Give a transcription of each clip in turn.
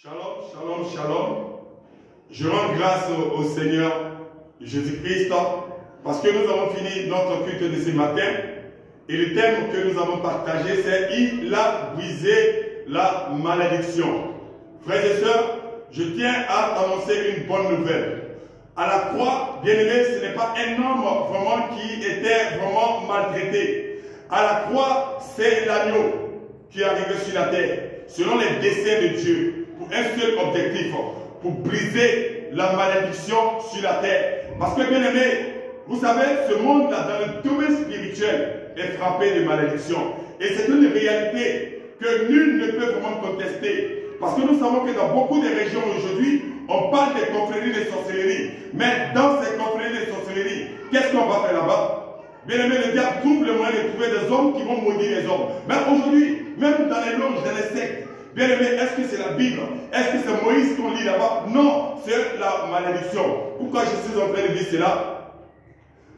Shalom, shalom, shalom. Je rends grâce au Seigneur Jésus-Christ parce que nous avons fini notre culte de ce matin et le thème que nous avons partagé c'est « Il a brisé la malédiction ». Frères et sœurs, je tiens à t'annoncer une bonne nouvelle. À la croix, bien-aimé, ce n'est pas un homme vraiment qui était vraiment maltraité. À la croix, c'est l'agneau qui est arrivé sur la terre, selon les desseins de Dieu, pour un seul objectif, pour briser la malédiction sur la terre. Parce que, bien-aimé, vous savez, ce monde-là, dans le domaine spirituel, est frappé de malédiction. Et c'est une réalité que nul ne peut vraiment contester. Parce que nous savons que dans beaucoup de régions aujourd'hui, on parle des confréries de sorcellerie. Mais dans ces confréries de sorcellerie, qu'est-ce qu'on va faire là-bas? Bien aimé, le diable trouve le moyen de trouver des hommes qui vont maudire les hommes. Mais aujourd'hui, même dans les loges, dans les sectes, bien aimé, est-ce que c'est la Bible? Est-ce que c'est Moïse qu'on lit là-bas? Non, c'est la malédiction. Pourquoi je suis en train de dire cela?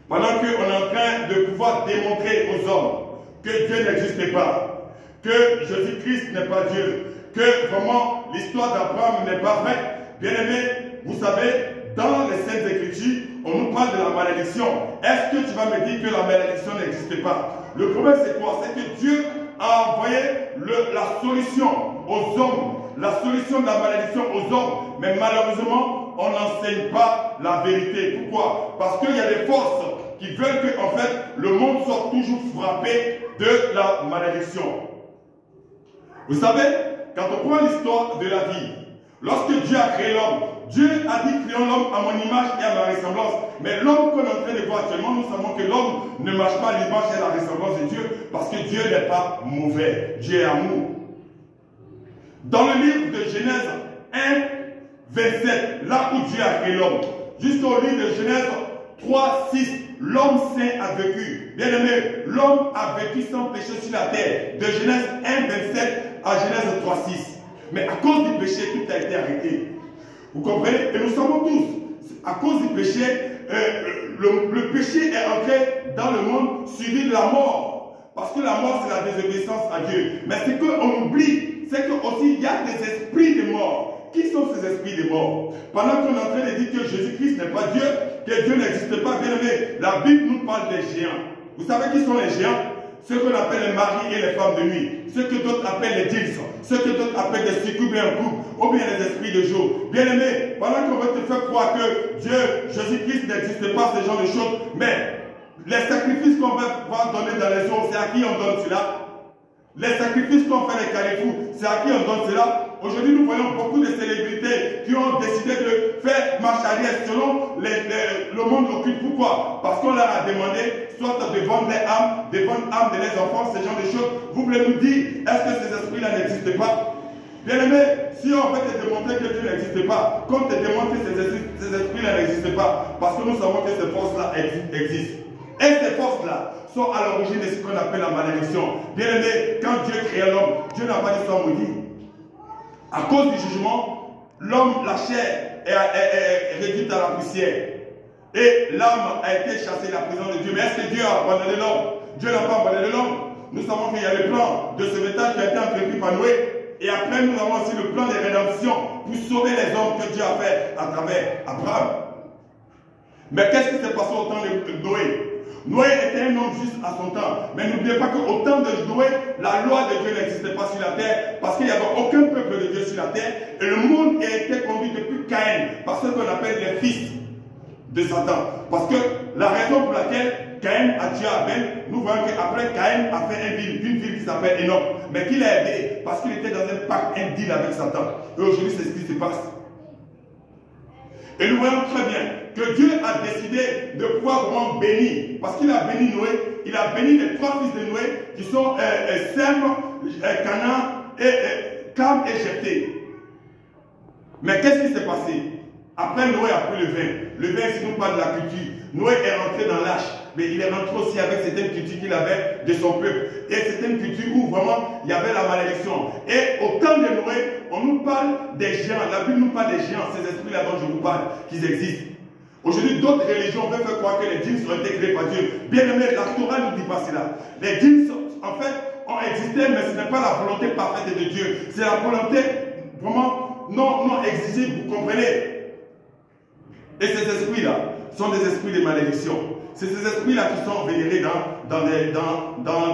Pendant qu'on est en train de pouvoir démontrer aux hommes que Dieu n'existe pas, que Jésus-Christ n'est pas Dieu, que vraiment l'histoire d'Abraham n'est pas vraie. Bien aimé, vous savez, dans les Saintes Écritures, on nous parle de la malédiction. Est-ce que tu vas me dire que la malédiction n'existe pas? Le problème c'est quoi? C'est que Dieu a envoyé la solution aux hommes, la solution de la malédiction aux hommes. Mais malheureusement, on n'enseigne pas la vérité. Pourquoi? Parce qu'il y a des forces qui veulent que en fait, le monde soit toujours frappé de la malédiction. Vous savez, quand on prend l'histoire de la vie, lorsque Dieu a créé l'homme, Dieu a dit créons l'homme à mon image et à ma ressemblance. Mais l'homme qu'on est en train de voir actuellement, nous savons que l'homme ne marche pas à l'image et à la ressemblance de Dieu parce que Dieu n'est pas mauvais. Dieu est amour. Dans le livre de Genèse 1, 27, là où Dieu a créé l'homme, jusqu'au livre de Genèse 3, 6, l'homme saint a vécu. Bien aimé, l'homme a vécu sans péché sur la terre. De Genèse 1, 27 à Genèse 3, 6. Mais à cause du péché, tout a été arrêté. Vous comprenez? Et nous savons tous, à cause du péché, le péché est entré dans le monde suivi de la mort. Parce que la mort, c'est la désobéissance à Dieu. Mais ce qu'on oublie, c'est qu'aussi il y a des esprits de mort. Qui sont ces esprits de mort? Pendant qu'on est en train de dire que Jésus-Christ n'est pas Dieu, que Dieu n'existe pas, bien aimé, la Bible nous parle des géants. Vous savez qui sont les géants? Ceux qu'on appelle les maris et les femmes de nuit, ceux que d'autres appellent les djinns, ceux que d'autres appellent des succubes et un couple, ou bien les esprits de jour. Bien aimé, pendant qu'on veut te faire croire que Dieu, Jésus-Christ n'existe pas, ce genre de choses, mais les sacrifices qu'on va donner dans les eaux, c'est à qui on donne cela? Les sacrifices qu'on fait les carrefours, c'est à qui on donne cela? Aujourd'hui, nous voyons beaucoup de célébrités qui ont décidé de faire marche arrière selon le monde occulte. Pourquoi? Parce qu'on leur a demandé soit de vendre les âmes, de vendre âmes de les enfants, ce genre de choses. Vous voulez nous dire, est-ce que ces esprits-là n'existent pas? Bien aimé, si on veut te démontrer que Dieu n'existe pas, qu'on te démontre que ces esprits-là n'existent pas, parce que nous savons que ces forces-là existent. Et ces forces-là sont à l'origine de ce qu'on appelle la malédiction. Bien aimé, quand Dieu créa l'homme, Dieu n'a pas dit soit maudit. À cause du jugement, l'homme, la chair est réduite à la poussière. Et l'âme a été chassée de la prison de Dieu. Mais est-ce que Dieu a abandonné l'homme? Dieu n'a pas abandonné l'homme. Nous savons qu'il y a le plan de sauvetage qui a été entrepris par Noé. Et après, nous avons aussi le plan de rédemption pour sauver les hommes que Dieu a fait à travers Abraham. Mais qu'est-ce qui s'est passé au temps de Noé? Noé était un homme juste à son temps. Mais n'oubliez pas qu'au temps de Noé, la loi de Dieu n'existait pas sur la terre parce qu'il n'y avait aucun peuple de Dieu sur la terre. Et le monde a été conduit depuis Caïn par ce qu'on appelle les fils de Satan. Parce que la raison pour laquelle Caïn a tué Abel, nous voyons qu'après Caïn a fait une ville qui s'appelle Enoch. Mais qui l'a aidé parce qu'il était dans un pacte, un deal avec Satan. Et aujourd'hui, c'est ce qui se passe. Et nous voyons très bien que Dieu a décidé de pouvoir vraiment bénir. Parce qu'il a béni Noé, il a béni les trois fils de Noé qui sont Sem, Canaan, Cam et Jephthé. Mais qu'est-ce qui s'est passé? Après Noé a pris le vin. Le vin, si nous parle de la culture, Noé est rentré dans l'âge. Mais il est rentré aussi avec certaines cultures qu'il avait de son peuple. Et certaines cultures où vraiment il y avait la malédiction. Et au temps de Noé, on nous parle des géants. La Bible nous parle des géants, ces esprits-là dont je vous parle, qu'ils existent. Aujourd'hui, d'autres religions veulent faire croire que les djinns ont été créés par Dieu. Bien aimé, la Torah ne dit pas cela. Les djinns, en fait, ont existé, mais ce n'est pas la volonté parfaite de Dieu. C'est la volonté vraiment non exigibles, vous comprenez? Et ces esprits-là sont des esprits de malédiction. C'est ces esprits-là qui sont vénérés dans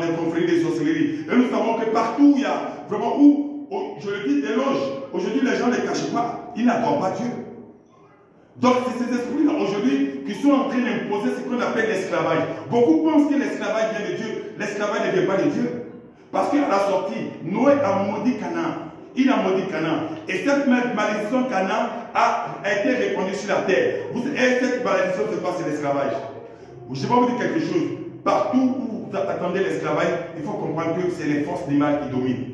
des conflits de sorcellerie. Et nous savons que partout il y a vraiment je le dis, des loges. Aujourd'hui, les gens ne cachent pas. Ils n'adorent pas Dieu. Donc, c'est ces esprits-là aujourd'hui qui sont en train d'imposer ce qu'on appelle l'esclavage. Beaucoup pensent que l'esclavage vient de Dieu. L'esclavage ne vient pas de Dieu. Parce qu'à la sortie, Noé a maudit Canaan. Il a maudit Canaan. Et cette malédiction Canaan a été répandue sur la terre. Et cette malédiction, c'est quoi? C'est l'esclavage. Je vais vous dire quelque chose. Partout où vous attendez l'esclavage, il faut comprendre que c'est les forces du mal qui dominent.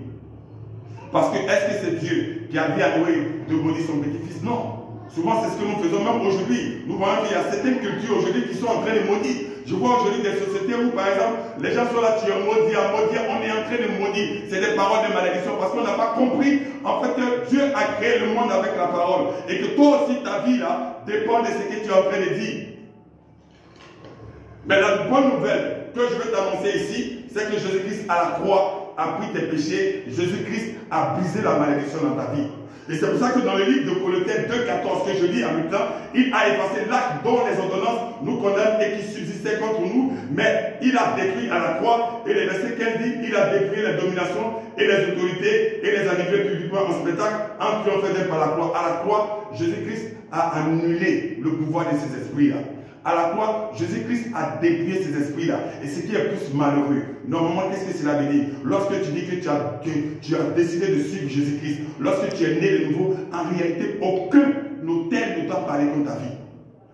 Parce que est-ce que c'est Dieu qui a dit à Noé de maudire son petit-fils? Non. Souvent, c'est ce que nous faisons. Même aujourd'hui, nous voyons qu'il y a certaines cultures aujourd'hui qui sont en train de maudire. Je vois aujourd'hui des sociétés où, par exemple, les gens sont là, tu es maudit, à maudire, on est en train de maudire. C'est des paroles de malédiction parce qu'on n'a pas compris, en fait, que Dieu a créé le monde avec la parole. Et que toi aussi, ta vie, là, dépend de ce que tu es en train de dire. Mais la bonne nouvelle que je veux t'annoncer ici, c'est que Jésus-Christ à la croix a pris tes péchés. Jésus-Christ a brisé la malédiction dans ta vie. Et c'est pour ça que dans le livre de Colossiens 2,14 que je lis en même temps, il a effacé l'acte dont les ordonnances nous condamnent et qui subsistait contre nous, mais il a détruit à la croix. Et le verset 15 dit, il a détruit les dominations et les autorités et les a livrés publiquement en spectacle en triomphant d'eux par la croix. À la croix, Jésus-Christ a annulé le pouvoir de ces esprits-là. À la croix, Jésus-Christ a déplié ces esprits-là. Et ce qui est plus malheureux, normalement, qu'est-ce que cela veut dire? Lorsque tu dis que tu as décidé de suivre Jésus-Christ, lorsque tu es né de nouveau, en réalité, aucun autel ne t'a parlé comme ta vie.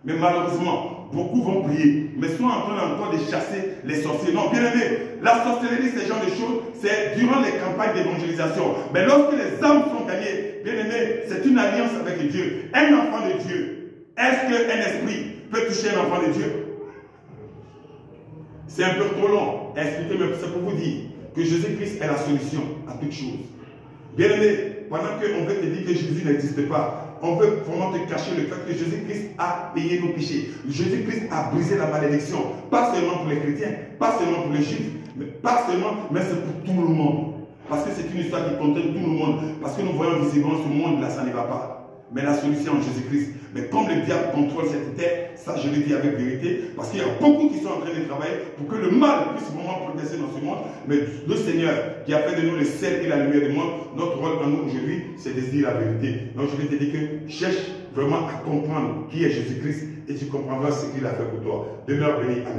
Mais malheureusement, beaucoup vont prier, mais sont en train encore de chasser les sorciers. Non, bien aimé, la sorcellerie, ce genre de choses, c'est durant les campagnes d'évangélisation. Mais lorsque les âmes sont gagnées, bien aimé, c'est une alliance avec Dieu. Un enfant de Dieu, est-ce qu'un esprit peut toucher un enfant de Dieu? C'est un peu trop long à expliquer, mais c'est pour vous dire que Jésus-Christ est la solution à toute chose. Bien aimé, pendant qu'on veut te dire que Jésus n'existe pas, on veut vraiment te cacher le fait que Jésus-Christ a payé nos péchés. Jésus-Christ a brisé la malédiction, pas seulement pour les chrétiens, pas seulement pour les juifs, mais c'est pour tout le monde. Parce que c'est une histoire qui contient tout le monde. Parce que nous voyons visiblement ce monde là, ça ne va pas. Mais la solution en Jésus-Christ. Mais comme le diable contrôle cette terre, ça je le dis avec vérité, parce qu'il y a beaucoup qui sont en train de travailler pour que le mal puisse vraiment progresser dans ce monde. Mais le Seigneur qui a fait de nous le sel et la lumière du monde, notre rôle en nous aujourd'hui, c'est de dire la vérité. Donc je vais te dire que cherche vraiment à comprendre qui est Jésus-Christ et tu comprendras ce qu'il a fait pour toi. Demeure béni. Amen.